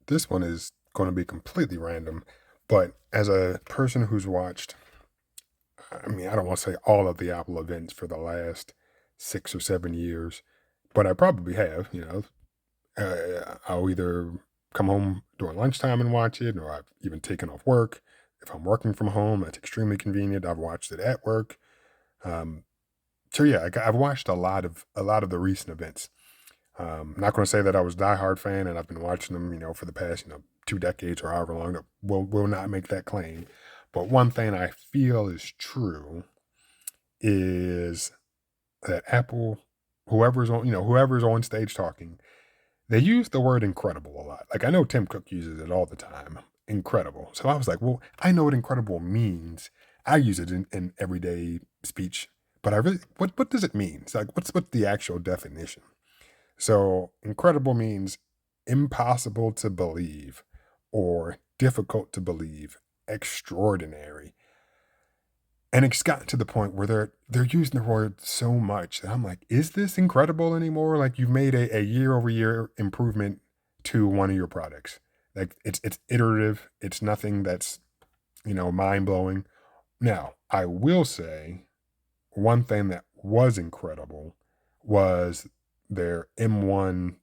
This one is going to be completely random, but as a person who's watched, I don't want to say all of the Apple events for the last 6 or 7 years, but I probably have. I'll either come home during lunchtime and watch it, or I've even taken off work. If I'm working from home, that's extremely convenient. I've watched it at work. Um, so yeah, I've watched a lot of the recent events. Not going to say that I was a diehard fan and I've been watching them, for the past, 2 decades or however long. Will not make that claim. But one thing I feel is true is that Apple, whoever's on stage talking, they use the word incredible a lot. Like I know Tim Cook uses it all the time. Incredible. So I was like, well, I know what incredible means. I use it in everyday speech, but I really, what does it mean? It's like, what's the actual definition? So incredible means impossible to believe or difficult to believe, extraordinary. And it's gotten to the point where they're using the word so much that I'm like, is this incredible anymore? Like you've made a year over year improvement to one of your products. Like it's iterative. It's nothing that's, mind blowing. Now, I will say one thing that was incredible was their M1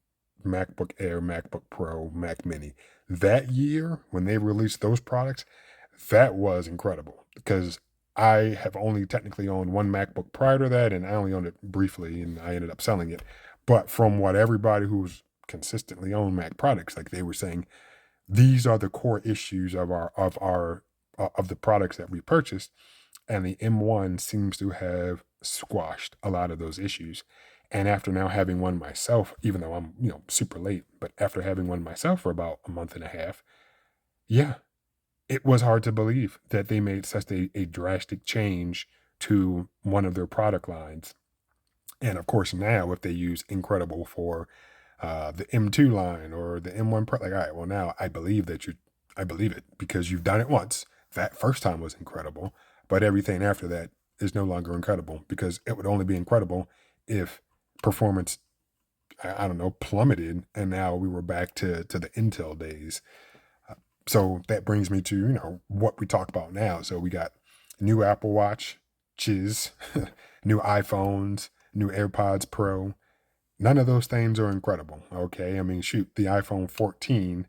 MacBook Air, MacBook Pro, Mac Mini. That year, when they released those products, that was incredible because I have only technically owned one MacBook prior to that, and I only owned it briefly, and I ended up selling it. But from what everybody who's consistently owned Mac products, like they were saying, these are the core issues of the products that we purchased, and the M1 seems to have squashed a lot of those issues. And after now having one myself, even though I'm, super late, but after having one myself for about a month and a half, yeah, it was hard to believe that they made such a drastic change to one of their product lines. And of course, now if they use Incredible for the M2 line or the M1 Pro, like, all right, well, now I believe it because you've done it once. That first time was incredible, but everything after that is no longer incredible because it would only be incredible if performance, I don't know, plummeted and now we were back to the Intel days. So that brings me to, what we talk about now. So we got new Apple Watch, Chiz, new iPhones, new AirPods Pro. None of those things are incredible. Okay. I mean, shoot, the iPhone 14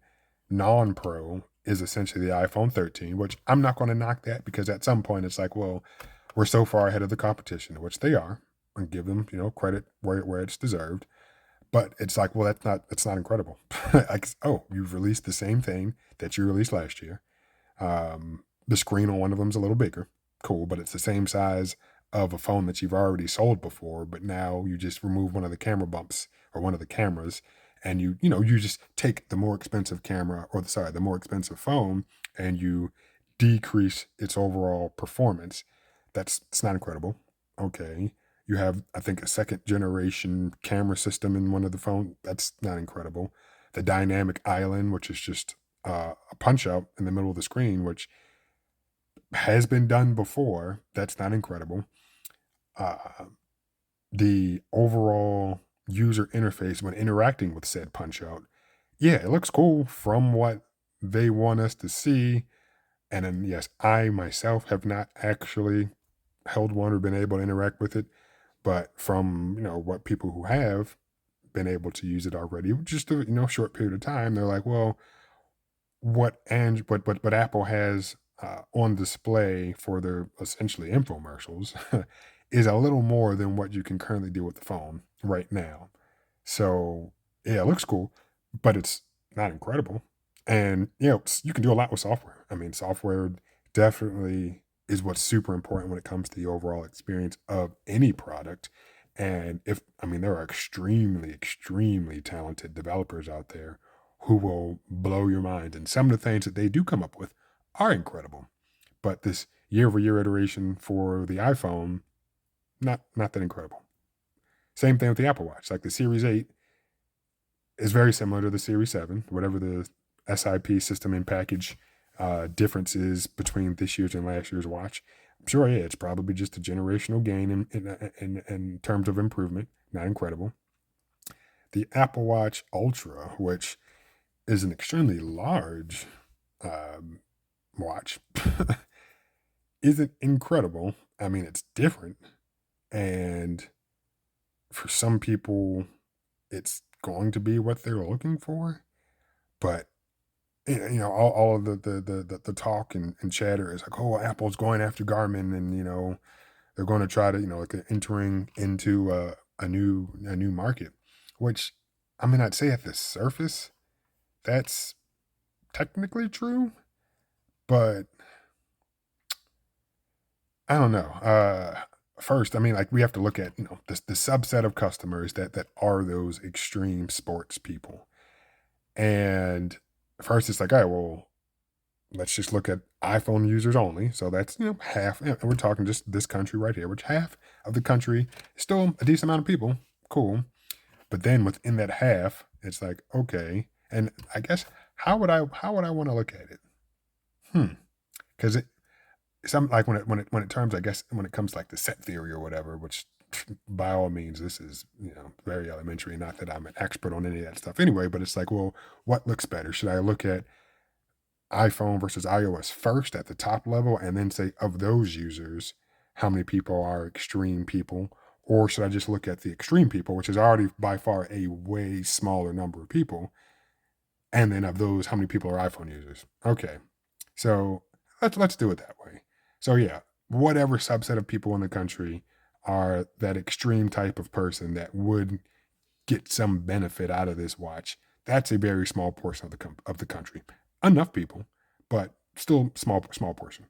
non pro is essentially the iPhone 13, which I'm not going to knock that because at some point it's like, well, we're so far ahead of the competition, which they are, and give them, credit where it's deserved. But it's like, well, that's not incredible. Like, oh, you've released the same thing that you released last year. The screen on one of them's a little bigger. Cool, but it's the same size of a phone that you've already sold before, but now you just remove one of the camera bumps or one of the cameras and you just take the more expensive camera or the more expensive phone and you decrease its overall performance. It's not incredible. Okay. You have, I think, a second generation camera system in one of the phone. That's not incredible. The dynamic island, which is just a punch out in the middle of the screen, which has been done before. That's not incredible. Uh, the overall user interface when interacting with said punch out, yeah, it looks cool from what they want us to see. And then, yes, I myself have not actually held one or been able to interact with it, but from what people who have been able to use it already, just a short period of time, they're like, well, what Apple has on display for their essentially infomercials is a little more than what you can currently do with the phone right now. So yeah, it looks cool, but it's not incredible. And you can do a lot with software. I mean, software definitely is what's super important when it comes to the overall experience of any product. And there are extremely, extremely talented developers out there who will blow your mind. And some of the things that they do come up with are incredible. But this year over year iteration for the iPhone, not that incredible. Same thing with the Apple Watch. Like the Series 8 is very similar to the Series 7, whatever the SIP system and package differences between this year's and last year's watch. I'm sure, yeah, it's probably just a generational gain in terms of improvement. Not incredible. The Apple Watch Ultra, which is an extremely large um, watch, isn't incredible. I mean, it's different. And for some people, it's going to be what they're looking for. But all of the talk and chatter is like, oh, Apple's going after Garmin, and they're going to try to like entering into a new market, which I mean, I'd say at the surface that's technically true, but I don't know. First, I mean, like we have to look at the subset of customers that are those extreme sports people, and first it's like, all right, well, let's just look at iPhone users only. So that's half, and we're talking just this country right here, which half of the country is still a decent amount of people. Cool, but then within that half, it's like okay, and I guess how would I want to look at it? Because some like when it terms I guess when it comes to like the set theory or whatever, which by all means this is very elementary. Not that I'm an expert on any of that stuff anyway, but it's like, well, what looks better? Should I look at iPhone versus iOS first at the top level, and then say of those users, how many people are extreme people? Or should I just look at the extreme people, which is already by far a way smaller number of people, and then of those, how many people are iPhone users? Okay, so let's do it that way. So yeah, whatever subset of people in the country are that extreme type of person that would get some benefit out of this watch, that's a very small portion of the country. Enough people, but still small portion.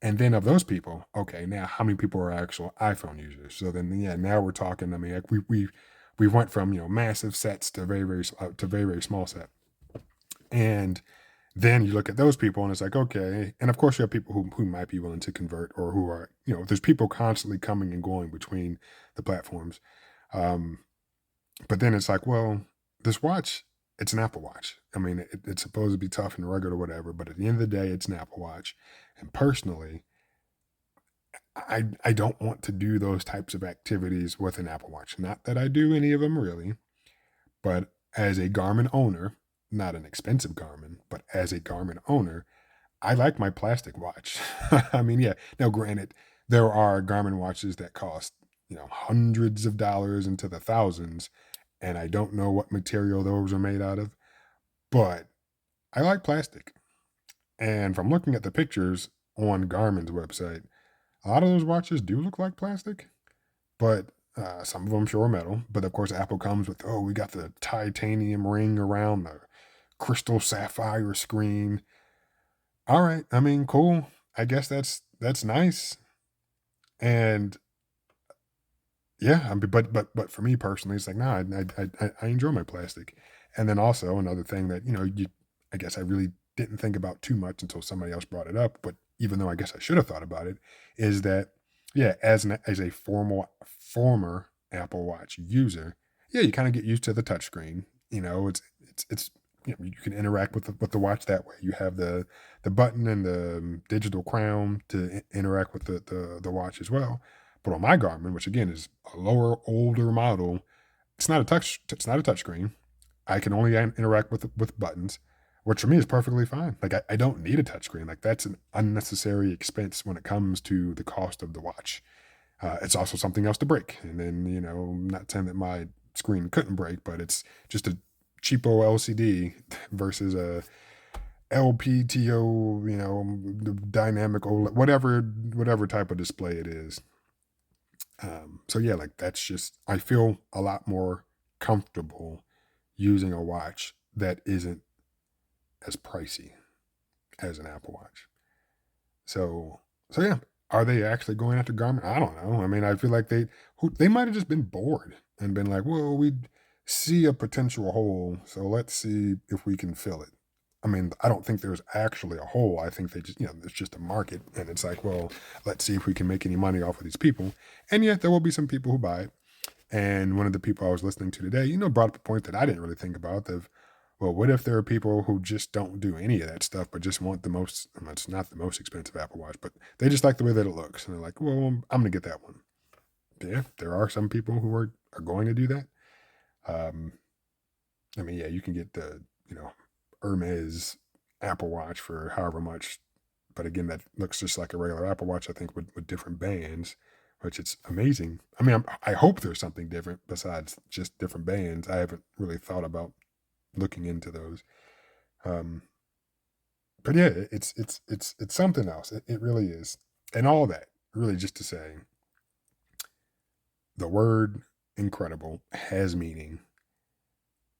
And then of those people, okay, now how many people are actual iPhone users? So then yeah, now we're talking. I mean, like we went from massive sets to very small set, and then you look at those people and it's like, okay. And of course, you have people who might be willing to convert or who are, there's people constantly coming and going between the platforms. Um, but then it's like, well, this watch, it's an Apple Watch. I mean, it's supposed to be tough and rugged or whatever, but at the end of the day, it's an Apple Watch. And personally, I don't want to do those types of activities with an Apple Watch. Not that I do any of them really, but as a Garmin owner, not an expensive Garmin, but as a Garmin owner, I like my plastic watch. I mean, yeah. Now, granted, there are Garmin watches that cost hundreds of dollars into the thousands, and I don't know what material those are made out of, but I like plastic. And from looking at the pictures on Garmin's website, a lot of those watches do look like plastic, but some of them sure are metal. But of course, Apple comes with, oh, we got the titanium ring around the crystal sapphire screen. All right, I mean, cool. I guess that's nice. And yeah, I mean, but for me personally, it's like, no, I enjoy my plastic. And then also another thing that I guess I really didn't think about too much until somebody else brought it up. But even though I guess I should have thought about it, is that yeah, as a former Apple Watch user, yeah, you kind of get used to the touchscreen. It's you can interact with the watch that way. You have the button and the digital crown to interact with the watch as well. But on my Garmin, which again is a lower, older model, It's not a touch screen. I can only interact with buttons, which for me is perfectly fine. Like I don't need a touchscreen. Like that's an unnecessary expense when it comes to the cost of the watch. It's also something else to break. And then I'm not saying that my screen couldn't break, but it's just a cheapo LCD versus a LPTO, dynamic OLED, whatever type of display it is. So yeah, like that's just I feel a lot more comfortable using a watch that isn't as pricey as an Apple Watch. So yeah, are they actually going after Garmin? I don't know. I mean, I feel like they might have just been bored and been like, well, we see a potential hole, so let's see if we can fill it. I mean, I don't think there's actually a hole. I think they just, it's just a market. And it's like, well, let's see if we can make any money off of these people. And yet there will be some people who buy it. And one of the people I was listening to today, brought up a point that I didn't really think about of, well, what if there are people who just don't do any of that stuff, but just want the most, it's not the most expensive Apple Watch, but they just like the way that it looks. And they're like, well, I'm going to get that one. Yeah, there are some people who are going to do that. I mean, yeah, you can get the, Hermes Apple Watch for however much. But again, that looks just like a regular Apple Watch, I think, with different bands, which it's amazing. I mean, I hope there's something different besides just different bands. I haven't really thought about looking into those. Um, but yeah, it's something else. It really is. And all that, really just to say, the word incredible has meaning,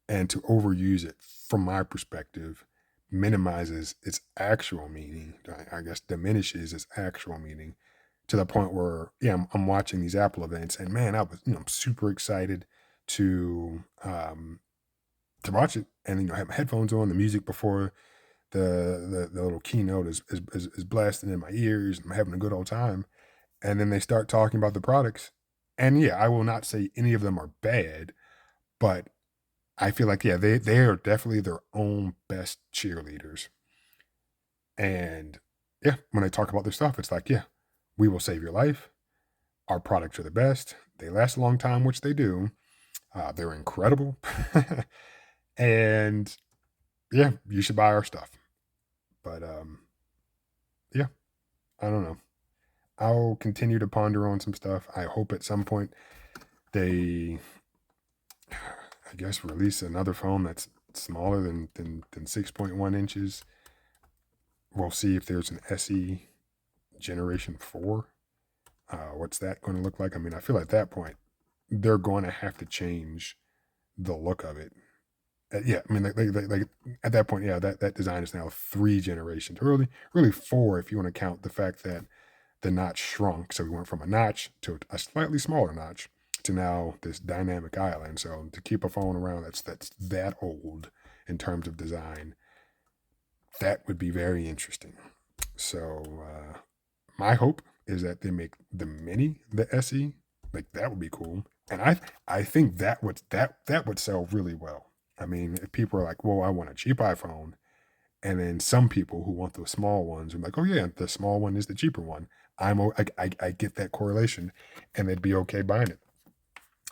and to overuse it, from my perspective, minimizes its actual meaning. I guess diminishes its actual meaning to the point where, yeah, I'm watching these Apple events, and man, I was, I'm super excited to um to watch it, and have my headphones on, the music before the little keynote is blasting in my ears. I'm having a good old time, and then they start talking about the products, and yeah, I will not say any of them are bad, but I feel like, yeah, they are definitely their own best cheerleaders. And yeah, when they talk about their stuff, it's like, yeah, we will save your life. Our products are the best. They last a long time, which they do. They're incredible. And yeah, you should buy our stuff. But yeah, I don't know. I'll continue to ponder on some stuff. I hope at some point they, I guess, release another phone that's smaller than 6.1 inches. We'll see if there's an SE Generation 4. What's that going to look like? I mean, I feel at that point, they're going to have to change the look of it. Yeah, I mean, like at that point, yeah, that design is now 3 generations, really 4 if you want to count the fact that the notch shrunk. So we went from a notch to a slightly smaller notch to now this dynamic island. So to keep a phone around that's that old in terms of design, that would be very interesting. So my hope is that they make the mini the SE. Like, that would be cool. And I think that would sell really well. I mean, if people are like, "Well, I want a cheap iPhone," and then some people who want the small ones are like, "Oh yeah, the small one is the cheaper one." I get that correlation, and they'd be okay buying it.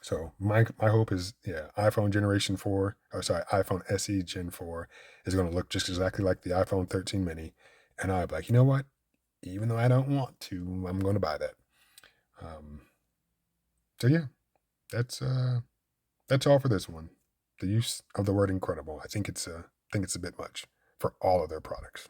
So my hope is, yeah, iPhone Generation 4, or sorry, iPhone SE Gen 4 is going to look just exactly like the iPhone 13 mini, and I'll be like, you know what? Even though I don't want to, I'm going to buy that. Um, so yeah, that's uh that's all for this one. The use of the word incredible. I think it's a bit much for all of their products.